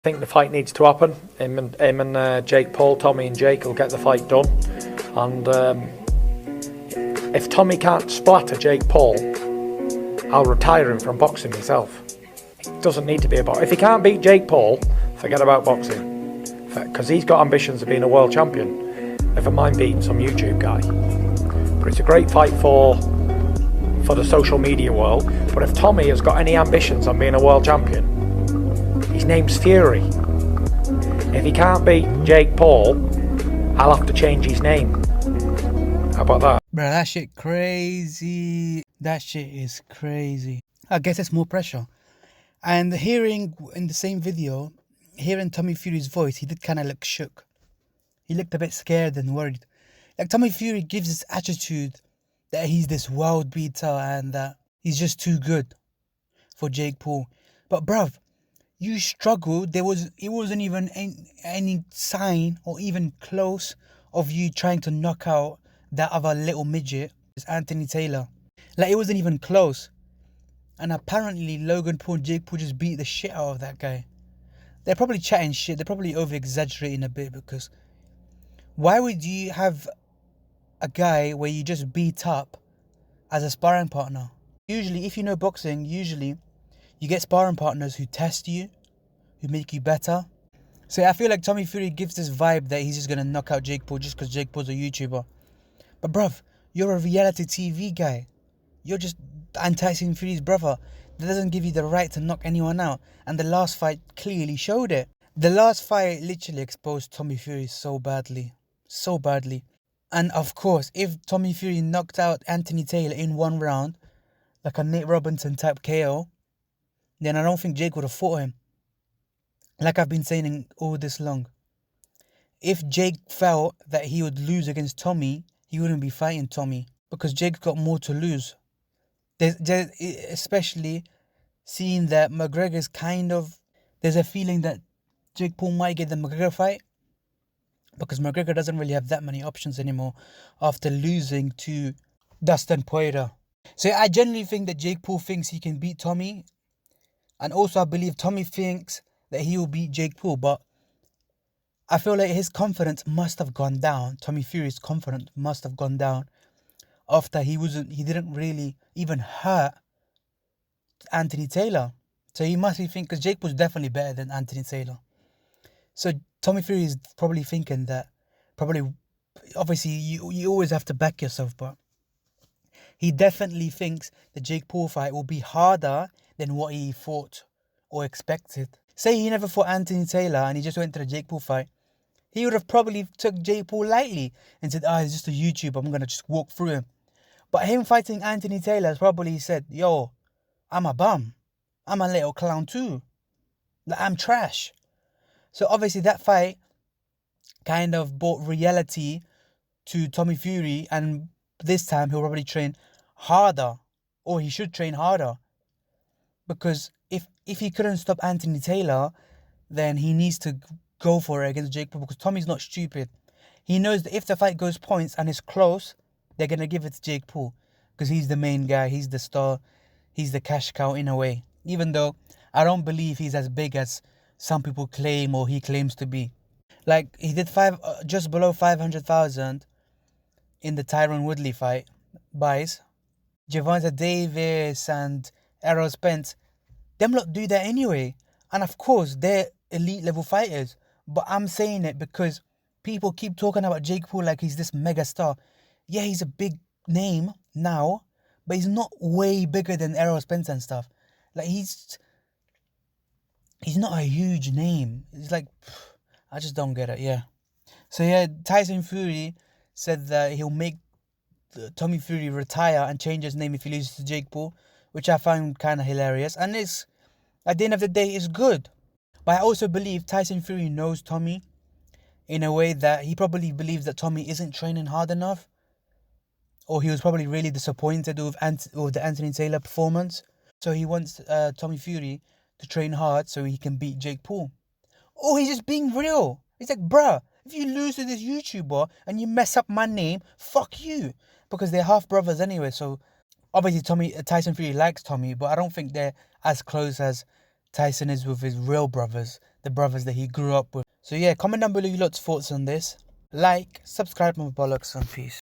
I think the fight needs to happen. Him and Jake Paul, Tommy and Jake will get the fight done. And if Tommy can't splatter Jake Paul, I'll retire him from boxing myself. It doesn't need to be about. If he can't beat Jake Paul, forget about boxing, because he's got ambitions of being a world champion. Never mind beating some YouTube guy. But it's a great fight for the social media world. But if Tommy has got any ambitions on being a world champion, his name's Fury. If he can't beat Jake Paul, I'll have to change his name. How about that? Bro, that shit crazy. That shit is crazy. I guess it's more pressure. And hearing in the same video, hearing Tommy Fury's voice, he did kind of look shook. He looked a bit scared and worried. Like, Tommy Fury gives this attitude that he's this world beater and that he's just too good for Jake Paul. But bruv, you struggled. It wasn't even any sign or even close of you trying to knock out that other little midget, Anthony Taylor. Like, it wasn't even close. And apparently Logan Paul and Jake Paul just beat the shit out of that guy. They're probably chatting shit. They're probably over-exaggerating a bit, because why would you have a guy where you just beat up as a sparring partner? Usually, if you know boxing, you get sparring partners who test you, who make you better. So I feel like Tommy Fury gives this vibe that he's just going to knock out Jake Paul just because Jake Paul's a YouTuber. But bruv, you're a reality TV guy. You're just Tyson Fury's brother. That doesn't give you the right to knock anyone out. And the last fight clearly showed it. The last fight literally exposed Tommy Fury so badly. So badly. And of course, if Tommy Fury knocked out Anthony Taylor in one round, like a Nate Robinson type KO, then I don't think Jake would have fought him. Like I've been saying all this long. If Jake felt that he would lose against Tommy, he wouldn't be fighting Tommy, because Jake's got more to lose. Especially seeing that McGregor's there's a feeling that Jake Paul might get the McGregor fight, because McGregor doesn't really have that many options anymore after losing to Dustin Poirier. So I genuinely think that Jake Paul thinks he can beat Tommy. And also I believe Tommy thinks that he will beat Jake Paul. But I feel like his confidence must have gone down. Tommy Fury's confidence must have gone down after he didn't really even hurt Anthony Taylor. So he must be thinking, because Jake Paul's definitely better than Anthony Taylor. So Tommy Fury is probably thinking that, obviously you always have to back yourself, but he definitely thinks the Jake Paul fight will be harder than what he thought or expected. Say he never fought Anthony Taylor and he just went to the Jake Paul fight, he would have probably took Jake Paul lightly and said, he's just a YouTuber, I'm going to just walk through him. But him fighting Anthony Taylor probably said, yo, I'm a bum. I'm a little clown too. I'm trash. So obviously that fight kind of brought reality to Tommy Fury, and this time he'll probably train harder, or he should train harder. Because if he couldn't stop Anthony Taylor, then he needs to go for it against Jake Paul, because Tommy's not stupid. He knows that if the fight goes points and it's close, they're going to give it to Jake Paul, because he's the main guy, he's the star, he's the cash cow in a way. Even though I don't believe he's as big as some people claim or he claims to be. Like, he did just below 500,000 in the Tyron Woodley fight buys. Gervonta Davis and Errol Spence, them lot do that anyway. And of course, they're elite level fighters. But I'm saying it because people keep talking about Jake Paul like he's this mega star. Yeah, he's a big name now, but he's not way bigger than Errol Spence and stuff. Like, he's not a huge name. It's like, I just don't get it, yeah. So yeah, Tyson Fury said that he'll make Tommy Fury retire and change his name if he loses to Jake Paul, which I find kind of hilarious. And it's, at the end of the day, it's good. But I also believe Tyson Fury knows Tommy in a way that he probably believes that Tommy isn't training hard enough. Or he was probably really disappointed with the Anthony Taylor performance. So he wants Tommy Fury to train hard so he can beat Jake Paul. Or he's just being real. He's like, bruh, if you lose to this YouTuber and you mess up my name, fuck you. Because they're half brothers anyway. So obviously Tyson Fury likes Tommy, but I don't think they're as close as Tyson is with his real brothers. the brothers that he grew up with. So yeah, comment down below your lot's thoughts on this. Like, subscribe, my bollocks, and peace.